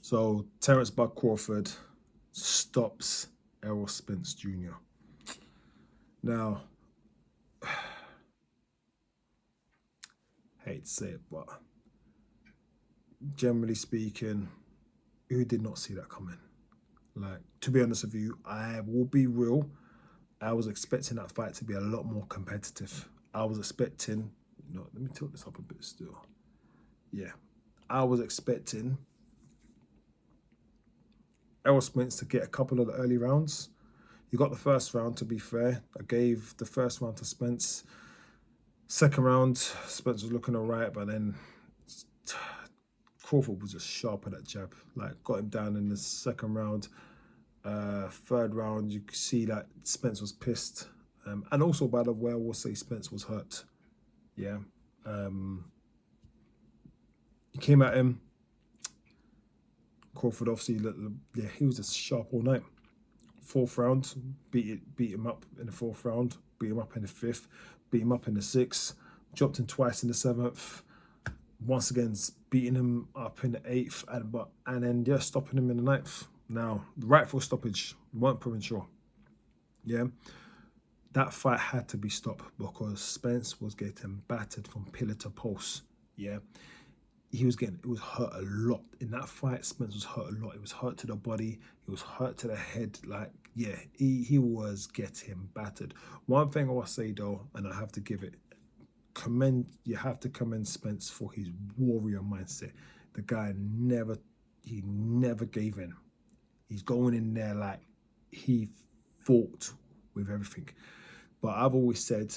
So Terence Bud Crawford stops Errol Spence Jr. Now, hate to say it, but generally speaking, who did not see that coming? Like, to be honest with you, I will be real. I was expecting that fight to be a lot more competitive. I was expecting, let me tilt this up a bit still. Yeah, I was expecting Errol Spence to get a couple of the early rounds. You got the first round, to be fair. I gave the first round to Spence. Second round, Spence was looking all right, but then Crawford was just sharp at that jab. Like, got him down in the second round. Third round, you could see that Spence was pissed. And also, by the way, I will say Spence was hurt. Yeah. He came at him. Crawford, obviously, yeah, he was just sharp all night. Fourth round, beat him up in the fourth round, beat him up in the fifth, beat him up in the sixth, dropped him twice in the seventh. Once again, beating him up in the eighth, and then yeah, stopping him in the ninth. Now, the rightful stoppage, weren't premature. Yeah, that fight had to be stopped because Spence was getting battered from pillar to post. Yeah, it was hurt a lot in that fight. Spence was hurt a lot. He was hurt to the body. He was hurt to the head. Like, yeah, he was getting battered. One thing I will say though, and I have to give it, you have to commend Spence for his warrior mindset. The guy never gave in. He's going in there like he fought with everything. But I've always said,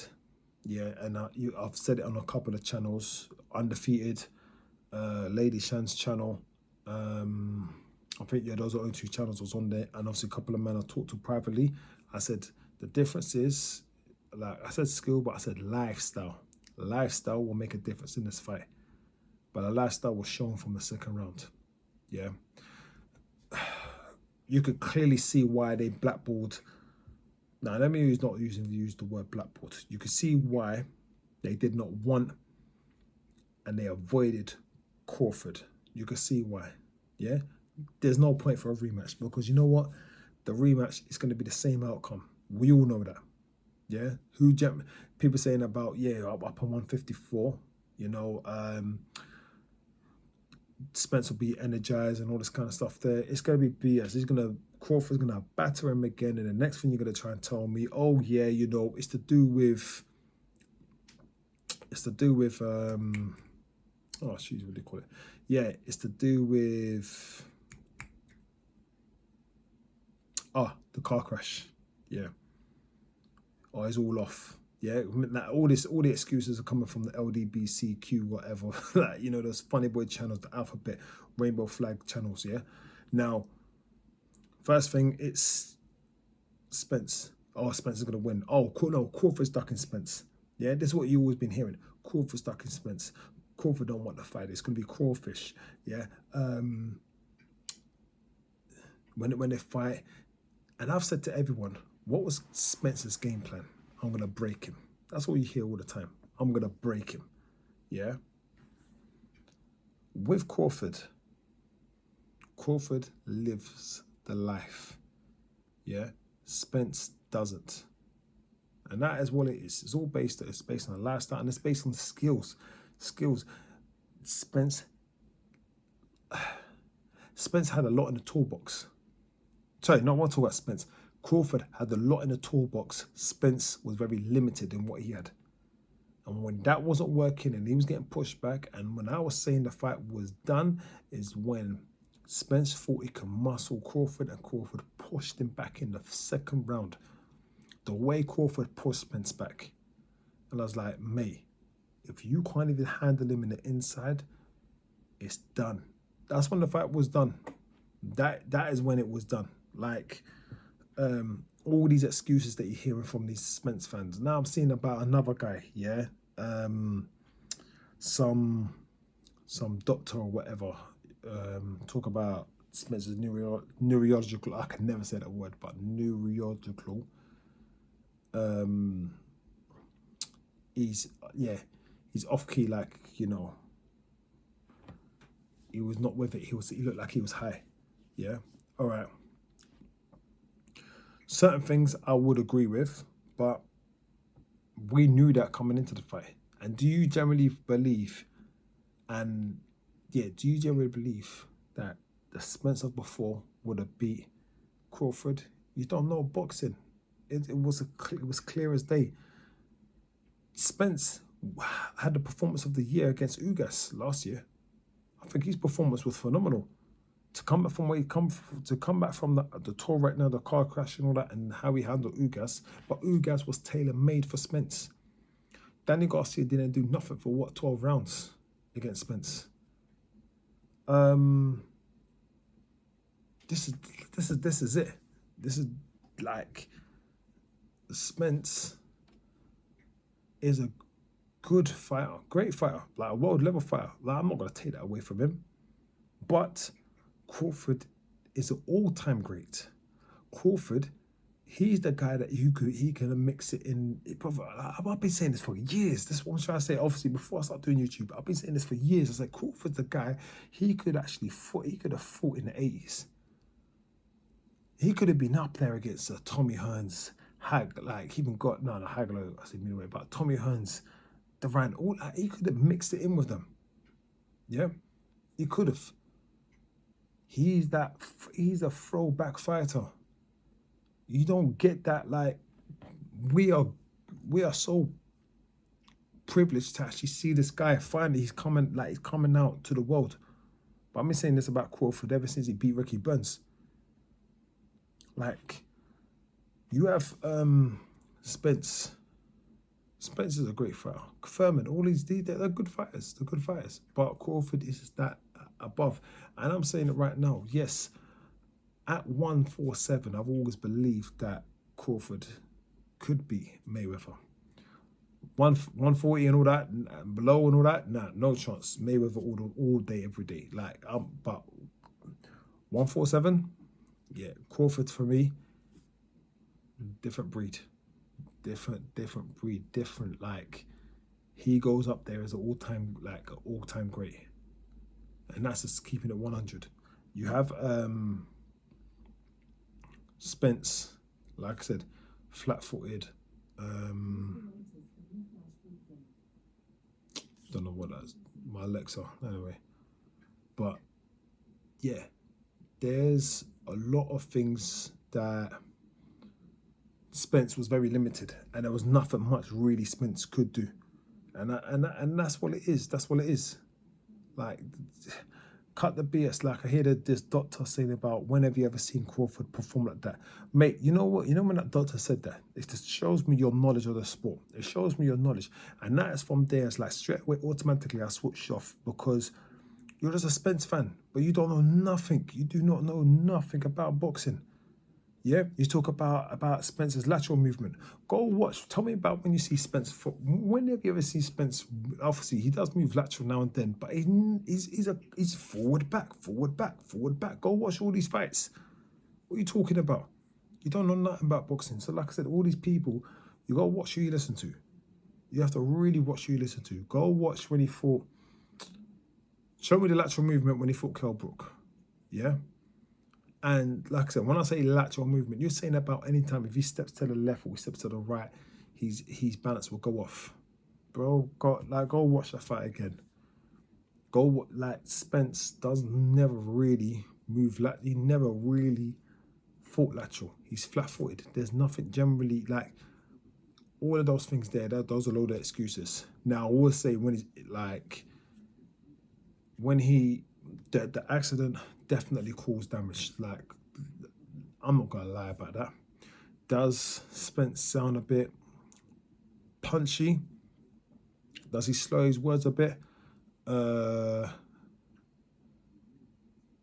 yeah, and I've said it on a couple of channels, Undefeated, Lady Shan's channel. I think, yeah, those are the only two channels I was on there. And obviously a couple of men I talked to privately. I said, the difference is, like I said skill, but I said lifestyle. Lifestyle will make a difference in this fight. But the lifestyle was shown from the second round. Yeah. You could clearly see why they blackballed. Now, let me not use the word blackballed. You could see why they did not want and they avoided Crawford. You could see why. Yeah. There's no point for a rematch because you know what? The rematch is going to be the same outcome. We all know that. Yeah. People saying about, yeah, up on 154, Spence will be energized and all this kind of stuff there. It's going to be BS. Crawford's going to batter him again. And the next thing you're going to try and tell me, oh, yeah, it's to do with, oh, she's really call it. Yeah, it's to do with, the car crash. Yeah. Oh, it's all off. Yeah, all the excuses are coming from the LDBCQ, whatever. Like, those funny boy channels, the alphabet, rainbow flag channels, yeah? Now, first thing, it's Spence. Oh, Spence is going to win. Oh, no, Crawford's ducking Spence. Yeah, this is what you've always been hearing. Crawford's ducking Spence. Crawford don't want the fight. It's going to be crawfish. Yeah. When they fight, and I've said to everyone, what was Spence's game plan? I'm going to break him. That's what you hear all the time. I'm going to break him. Yeah. With Crawford lives the life. Yeah. Spence doesn't. And that is what it is. It's based on a lifestyle and it's based on skills. Spence had a lot in the toolbox. Sorry, not one talk about Spence. Crawford had a lot in the toolbox. Spence was very limited in what he had. And when that wasn't working and he was getting pushed back, and when I was saying the fight was done, is when Spence thought he could muscle Crawford and Crawford pushed him back in the second round. The way Crawford pushed Spence back. And I was like, mate, if you can't even handle him in the inside, it's done. That's when the fight was done. That is when it was done. Like, all these excuses that you're hearing from these Spence fans. Now I'm seeing about another guy, yeah? Some doctor or whatever, talk about Spence's neurological, I can never say that word, but neurological. He's off key, like, He was not with it. He looked like he was high. Yeah. All right. Certain things I would agree with, but we knew that coming into the fight. And do you generally believe, and yeah, do you generally believe that the Spence of before would have beat Crawford? You don't know boxing. It was clear as day. Spence had the performance of the year against Ugas last year. I think his performance was phenomenal. To come back from where he to come back from the tour right now, the car crash and all that, and how he handled Ugas, but Ugas was tailor made for Spence. Danny Garcia didn't do nothing for what 12 rounds against Spence. This is it. This is like Spence is a good fighter, great fighter, like a world level fighter. Like I'm not gonna take that away from him, but Crawford is an all-time great. Crawford, he's the guy that he can mix it in. Brother, I've been saying this for years. This is what I'm trying to say. Obviously, before I start doing YouTube, I've been saying this for years. I said Crawford's the guy. He could have fought in the 80s. He could have been up there against Tommy Hearns, like even got no Hagler. I said anyway, but Tommy Hearns, Durant, all that. He could have mixed it in with them. Yeah, he could have. He's a throwback fighter. You don't get that. Like we are so privileged to actually see this guy. Finally, he's coming out to the world. But I've been saying this about Crawford ever since he beat Ricky Burns. Like you have Spence. Spence is a great fighter. Furman, all they're good fighters. They're good fighters. But Crawford is that above. And I'm saying it right now. Yes, at 147, I've always believed that Crawford could be Mayweather. 140 and all that, and below and all that, nah, no chance. Mayweather all day, every day. Like, but 147, yeah, Crawford for me, different breed. Different breed, different, like, he goes up there as an all-time great. And that's just keeping it 100. You have Spence, like I said, flat-footed. Don't know what that's, my Alexa, anyway. But yeah, there's a lot of things that Spence was very limited, and there was nothing much really Spence could do, and that's what it is. That's what it is. Like, cut the BS. Like I hear this doctor saying about when have you ever seen Crawford perform like that, mate? You know what? You know when that doctor said that, it just shows me your knowledge of the sport. It shows me your knowledge, and that is from there. It's like straight away, automatically, I switched off because you're just a Spence fan, but you don't know nothing. You do not know nothing about boxing. Yeah, you talk about Spence's lateral movement. Go watch. Tell me about when you see Spence. When have you ever seen Spence? Obviously, he does move lateral now and then, but he's forward back. Go watch all these fights. What are you talking about? You don't know nothing about boxing. So, like I said, all these people, you gotta watch who you listen to. You have to really watch who you listen to. Go watch when he fought. Show me the lateral movement when he fought Kell Brook. Yeah. And like I said, when I say lateral movement, you're saying about any time if he steps to the left or he steps to the right, his balance will go off. Bro, go watch that fight again. Spence never really move he never really fought lateral. He's flat-footed. There's nothing generally like all of those things there. Those are a load of excuses. Now I will say the accident definitely caused damage. Like, I'm not gonna lie about that. Does Spence sound a bit punchy? Does he slow his words a bit?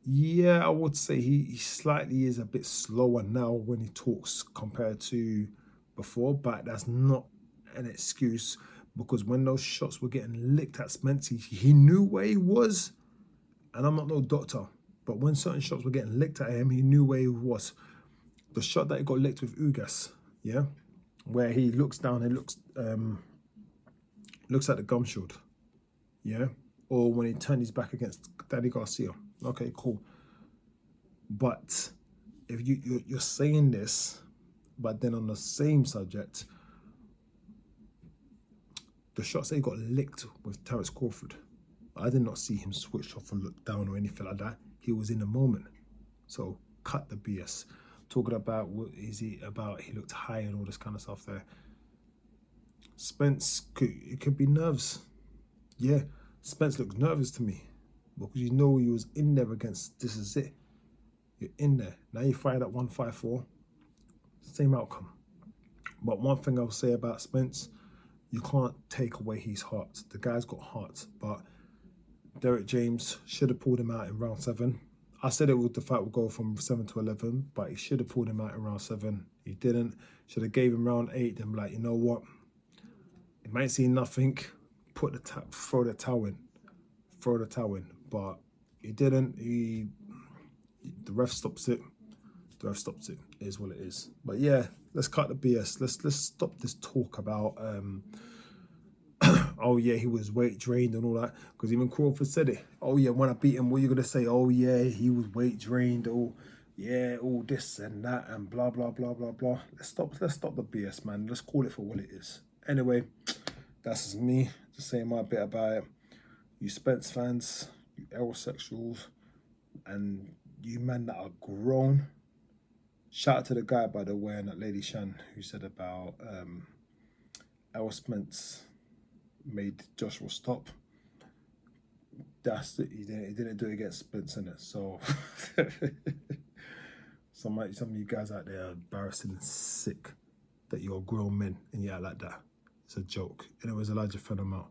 Yeah, I would say he slightly is a bit slower now when he talks compared to before, but that's not an excuse because when those shots were getting licked at Spence, he knew where he was. And I'm not no doctor, but when certain shots were getting licked at him, he knew where he was. The shot that he got licked with Ugas, yeah, where he looks down and looks at the gum shield, yeah. or when he turned his back against Danny Garcia. Okay, cool. But if you're saying this, but then on the same subject, the shots that he got licked with Terence Crawford, I did not see him switch off or look down or anything like that. He was in the moment. So cut the BS. Talking about what is he about? He looked high and all this kind of stuff there. Spence, it could be nerves. Yeah, Spence looks nervous to me because you know he was in there against. This is it. You're in there now. You fight at 154. Same outcome. But one thing I'll say about Spence, you can't take away his heart. The guy's got heart, but Derek James should have pulled him out in round 7. I said the fight would go from 7 to 11, but he should have pulled him out in round 7. He didn't. Should have gave him round 8 and be like, you know what? It might see nothing. Throw the towel in. But he didn't. The ref stops it. The ref stops it. It is what it is. But yeah, let's cut the BS. Let's stop this talk about oh yeah, he was weight drained and all that. Because even Crawford said it. Oh yeah, when I beat him, what are you gonna say? Oh yeah, he was weight drained. Oh yeah, all this and that and blah blah blah blah blah. Let's stop the BS, man. Let's call it for what it is. Anyway, that's just me just saying my bit about it. You Spence fans, you heterosexuals, and you men that are grown. Shout out to the guy, by the way, and that lady Shan who said about Errol Spence made Joshua stop. That's it. He didn't do it against Spence, innit? So some of you guys out there are embarrassing and sick that you're grown men and you act like that. It's a joke. And it was Elijah Fenner out.